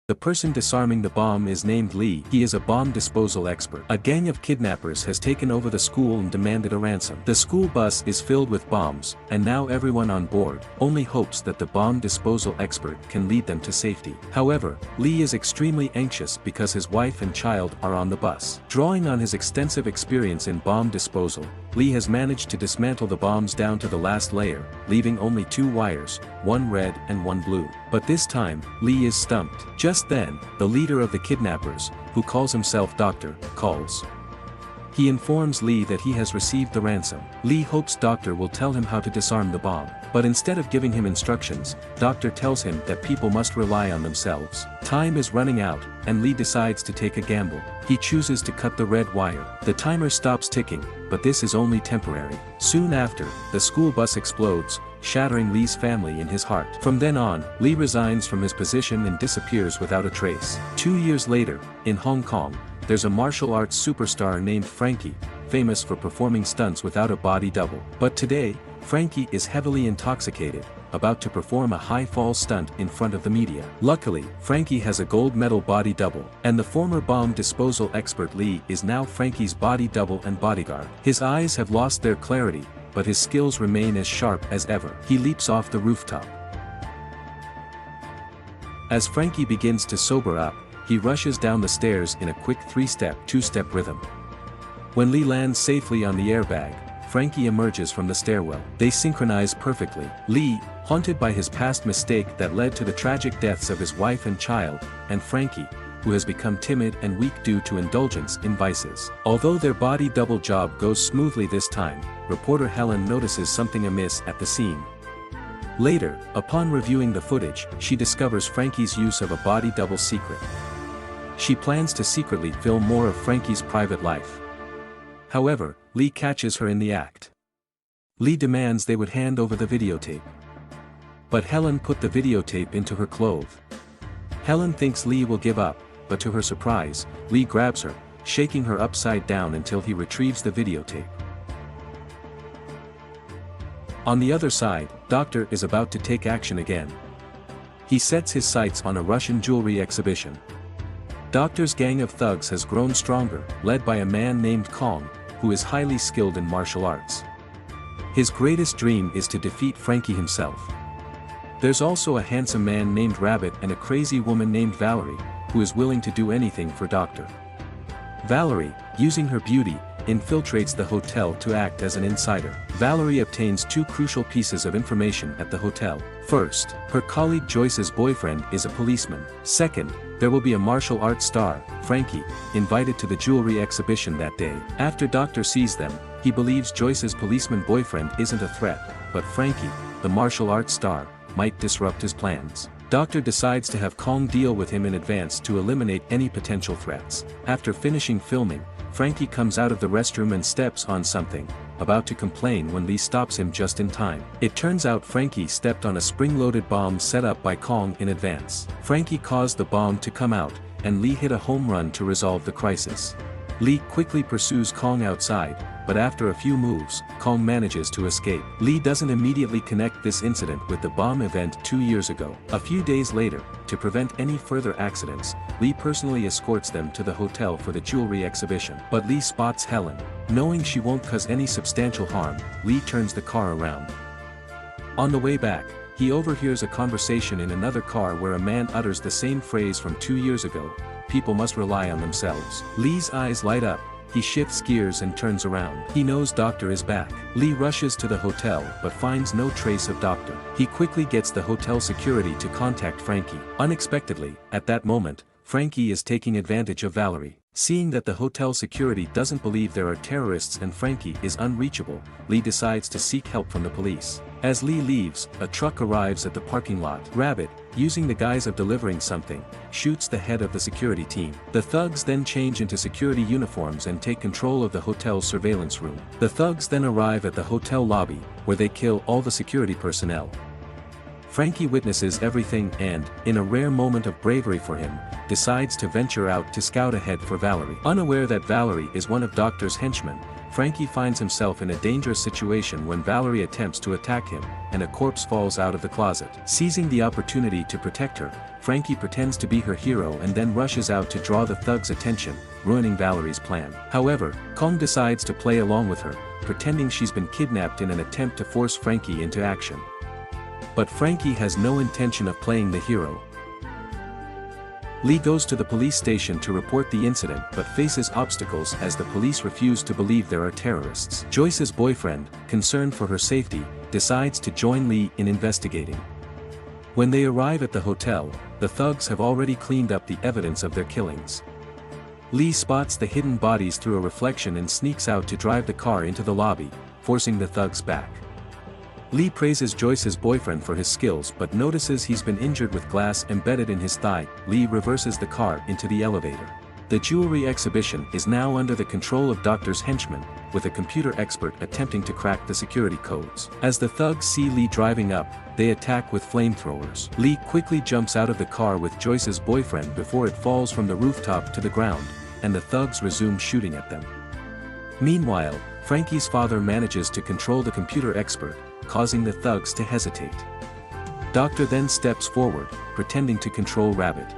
The person disarming the bomb is named Lee. He is a bomb disposal expert. A gang of kidnappers has taken over the school and demanded a ransom. The school bus is filled with bombs, and now everyone on board only hopes that the bomb disposal expert can lead them to safety. However, Lee is extremely anxious because his wife and child are on the bus. Drawing on his extensive experience in bomb disposal, Lee has managed to dismantle the bombs down to the last layer, leaving only 2 wires, one red and one blue. But this time, Lee is stumped. Just then, the leader of the kidnappers, who calls himself Doctor, calls. He informs Lee that he has received the ransom. Lee hopes Doctor will tell him how to disarm the bomb. But instead of giving him instructions, Doctor tells him that people must rely on themselves. Time is running out, and Lee decides to take a gamble. He chooses to cut the red wire. The timer stops ticking, but this is only temporary. Soon after, the school bus explodes, shattering Lee's family in his heart. From then on, Lee resigns from his position and disappears without a trace. 2 years later, in Hong Kong, there's a martial arts superstar named Frankie, famous for performing stunts without a body double. But today, Frankie is heavily intoxicated, about to perform a high-fall stunt in front of the media. Luckily, Frankie has a gold medal body double, and the former bomb disposal expert Lee is now Frankie's body double and bodyguard. His eyes have lost their clarity, but his skills remain as sharp as ever. He leaps off the rooftop. As Frankie begins to sober up, he rushes down the stairs in a quick 3-step, 2-step rhythm. When Lee lands safely on the airbag, Frankie emerges from the stairwell. They synchronize perfectly. Lee, haunted by his past mistake that led to the tragic deaths of his wife and child, and Frankie, who has become timid and weak due to indulgence in vices. Although their body double job goes smoothly this time, reporter Helen notices something amiss at the scene. Later, upon reviewing the footage, she discovers Frankie's use of a body double secret. She plans to secretly film more of Frankie's private life. However, Lee catches her in the act. Lee demands they would hand over the videotape. But Helen put the videotape into her clothes. Helen thinks Lee will give up, but to her surprise, Lee grabs her, shaking her upside down until he retrieves the videotape. On the other side, Doctor is about to take action again. He sets his sights on a Russian jewelry exhibition. Doctor's gang of thugs has grown stronger, led by a man named Kong, who is highly skilled in martial arts. His greatest dream is to defeat Frankie himself. There's also a handsome man named Rabbit and a crazy woman named Valerie, who is willing to do anything for Doctor. Valerie, using her beauty, infiltrates the hotel to act as an insider. Valerie obtains 2 crucial pieces of information at the hotel. First, her colleague Joyce's boyfriend is a policeman. Second, there will be a martial arts star, Frankie, invited to the jewelry exhibition that day. After Doctor sees them, he believes Joyce's policeman boyfriend isn't a threat, but Frankie, the martial arts star, might disrupt his plans. Doctor decides to have Kong deal with him in advance to eliminate any potential threats. After finishing filming, Frankie comes out of the restroom and steps on something, about to complain when Lee stops him just in time. It turns out Frankie stepped on a spring-loaded bomb set up by Kong in advance. Frankie caused the bomb to come out, and Lee hit a home run to resolve the crisis. Lee quickly pursues Kong outside, but after a few moves, Kong manages to escape. Lee doesn't immediately connect this incident with the bomb event 2 years ago. A few days later, to prevent any further accidents, Lee personally escorts them to the hotel for the jewelry exhibition. But Lee spots Helen. Knowing she won't cause any substantial harm, Lee turns the car around. On the way back, he overhears a conversation in another car where a man utters the same phrase from 2 years ago: "People must rely on themselves." Lee's eyes light up. He shifts gears and turns around. He knows Doctor is back. Lee rushes to the hotel but finds no trace of Doctor. He quickly gets the hotel security to contact Frankie. Unexpectedly, at that moment, Frankie is taking advantage of Valerie. Seeing that the hotel security doesn't believe there are terrorists and Frankie is unreachable, Lee decides to seek help from the police. As Lee leaves, a truck arrives at the parking lot. Rabbit, using the guise of delivering something, shoots the head of the security team. The thugs then change into security uniforms and take control of the hotel's surveillance room. The thugs then arrive at the hotel lobby, where they kill all the security personnel. Frankie witnesses everything and, in a rare moment of bravery for him, decides to venture out to scout ahead for Valerie. Unaware that Valerie is one of Doctor's henchmen, Frankie finds himself in a dangerous situation when Valerie attempts to attack him, and a corpse falls out of the closet. Seizing the opportunity to protect her, Frankie pretends to be her hero and then rushes out to draw the thug's attention, ruining Valerie's plan. However, Kong decides to play along with her, pretending she's been kidnapped in an attempt to force Frankie into action. But Frankie has no intention of playing the hero. Lee goes to the police station to report the incident but faces obstacles as the police refuse to believe there are terrorists. Joyce's boyfriend, concerned for her safety, decides to join Lee in investigating. When they arrive at the hotel, the thugs have already cleaned up the evidence of their killings. Lee spots the hidden bodies through a reflection and sneaks out to drive the car into the lobby, forcing the thugs back. Lee praises Joyce's boyfriend for his skills but notices he's been injured with glass embedded in his thigh. Lee reverses the car into the elevator. The jewelry exhibition is now under the control of Doctor's henchmen, with a computer expert attempting to crack the security codes. As the thugs see Lee driving up, they attack with flamethrowers. Lee quickly jumps out of the car with Joyce's boyfriend before it falls from the rooftop to the ground, and the thugs resume shooting at them. Meanwhile, Frankie's father manages to control the computer expert, causing the thugs to hesitate. Doctor then steps forward, pretending to control Rabbit.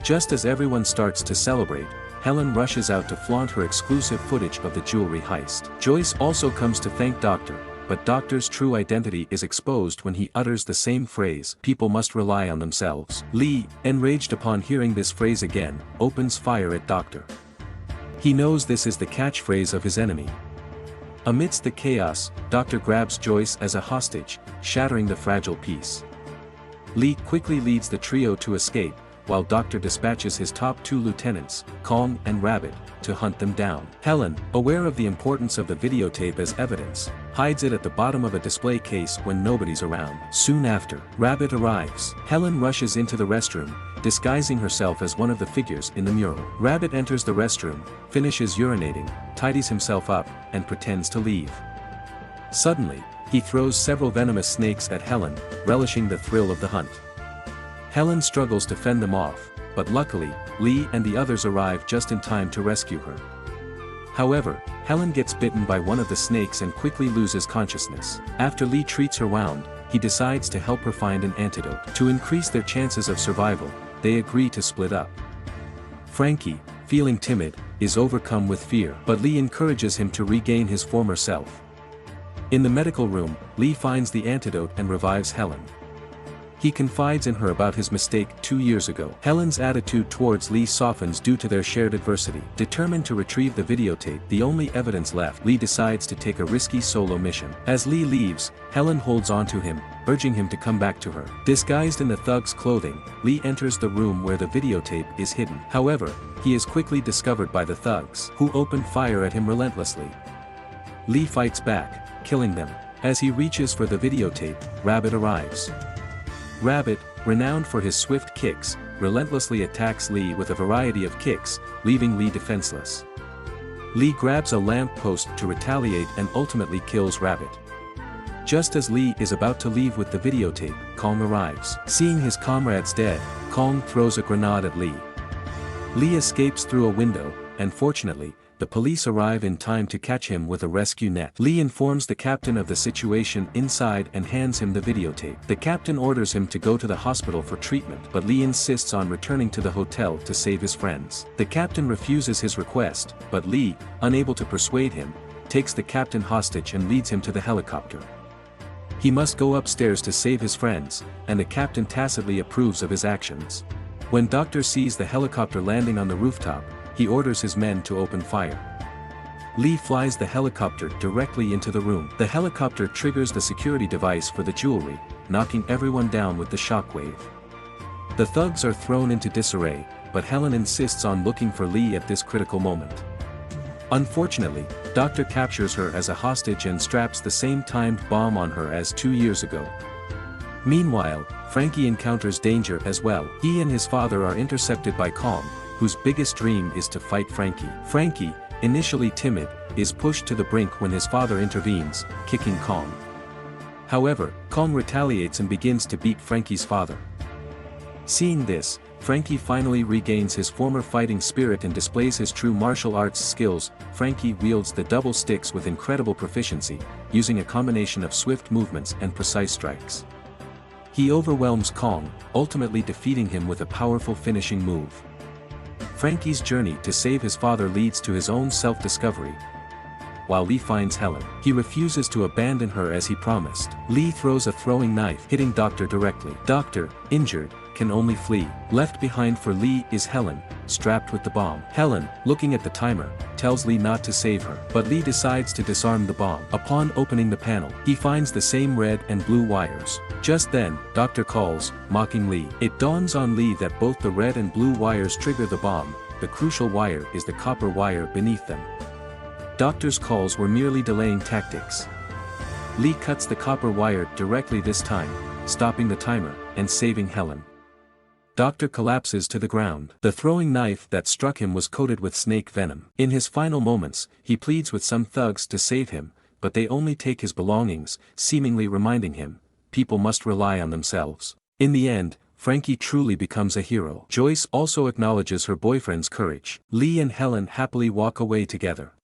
Just as everyone starts to celebrate, Helen rushes out to flaunt her exclusive footage of the jewelry heist. Joyce also comes to thank Doctor, but Doctor's true identity is exposed when he utters the same phrase, "People must rely on themselves." Lee, enraged upon hearing this phrase again, opens fire at Doctor. He knows this is the catchphrase of his enemy. Amidst the chaos, Doctor grabs Joyce as a hostage, shattering the fragile piece. Lee quickly leads the trio to escape, while Doctor dispatches his top two lieutenants, Kong and Rabbit, to hunt them down. Helen, aware of the importance of the videotape as evidence, hides it at the bottom of a display case when nobody's around. Soon after, Rabbit arrives. Helen rushes into the restroom, disguising herself as one of the figures in the mural. Rabbit enters the restroom, finishes urinating, tidies himself up, and pretends to leave. Suddenly, he throws several venomous snakes at Helen, relishing the thrill of the hunt. Helen struggles to fend them off, but luckily, Lee and the others arrive just in time to rescue her. However, Helen gets bitten by one of the snakes and quickly loses consciousness. After Lee treats her wound, he decides to help her find an antidote. To increase their chances of survival, they agree to split up. Frankie, feeling timid, is overcome with fear, but Lee encourages him to regain his former self. In the medical room, Lee finds the antidote and revives Helen. He confides in her about his mistake 2 years ago. Helen's attitude towards Lee softens due to their shared adversity. Determined to retrieve the videotape, the only evidence left, Lee decides to take a risky solo mission. As Lee leaves, Helen holds onto him, urging him to come back to her. Disguised in the thug's clothing, Lee enters the room where the videotape is hidden. However, he is quickly discovered by the thugs, who open fire at him relentlessly. Lee fights back, killing them. As he reaches for the videotape, Rabbit arrives. Rabbit, renowned for his swift kicks, relentlessly attacks Lee with a variety of kicks, leaving Lee defenseless. Lee grabs a lamp post to retaliate and ultimately kills Rabbit. Just as Lee is about to leave with the videotape, Kong arrives. Seeing his comrades dead, Kong throws a grenade at Lee. Lee escapes through a window, and fortunately, the police arrive in time to catch him with a rescue net. Lee informs the captain of the situation inside and hands him the videotape. The captain orders him to go to the hospital for treatment, but Lee insists on returning to the hotel to save his friends. The captain refuses his request, but Lee, unable to persuade him, takes the captain hostage and leads him to the helicopter. He must go upstairs to save his friends, and the captain tacitly approves of his actions. When Doctor sees the helicopter landing on the rooftop, he orders his men to open fire. Lee flies the helicopter directly into the room. The helicopter triggers the security device for the jewelry, knocking everyone down with the shockwave. The thugs are thrown into disarray, but Helen insists on looking for Lee at this critical moment. Unfortunately, Doctor captures her as a hostage and straps the same timed bomb on her as 2 years ago. Meanwhile, Frankie encounters danger as well. He and his father are intercepted by Kong, whose biggest dream is to fight Frankie. Frankie, initially timid, is pushed to the brink when his father intervenes, kicking Kong. However, Kong retaliates and begins to beat Frankie's father. Seeing this, Frankie finally regains his former fighting spirit and displays his true martial arts skills. Frankie wields the double sticks with incredible proficiency, using a combination of swift movements and precise strikes. He overwhelms Kong, ultimately defeating him with a powerful finishing move. Frankie's journey to save his father leads to his own self-discovery. While Lee finds Helen, he refuses to abandon her as he promised. Lee throws a throwing knife, hitting Doctor directly. Doctor, injured, can only flee. Left behind for Lee is Helen, strapped with the bomb. Helen, looking at the timer, tells Lee not to save her, but Lee decides to disarm the bomb. Upon opening the panel, he finds the same red and blue wires. Just then, Doctor calls, mocking Lee. It dawns on Lee that both the red and blue wires trigger the bomb. The crucial wire is the copper wire beneath them. Doctor's calls were merely delaying tactics. Lee cuts the copper wire directly this time, stopping the timer, and saving Helen. Doctor collapses to the ground. The throwing knife that struck him was coated with snake venom. In his final moments, he pleads with some thugs to save him, but they only take his belongings, seemingly reminding him, people must rely on themselves. In the end, Frankie truly becomes a hero. Joyce also acknowledges her boyfriend's courage. Lee and Helen happily walk away together.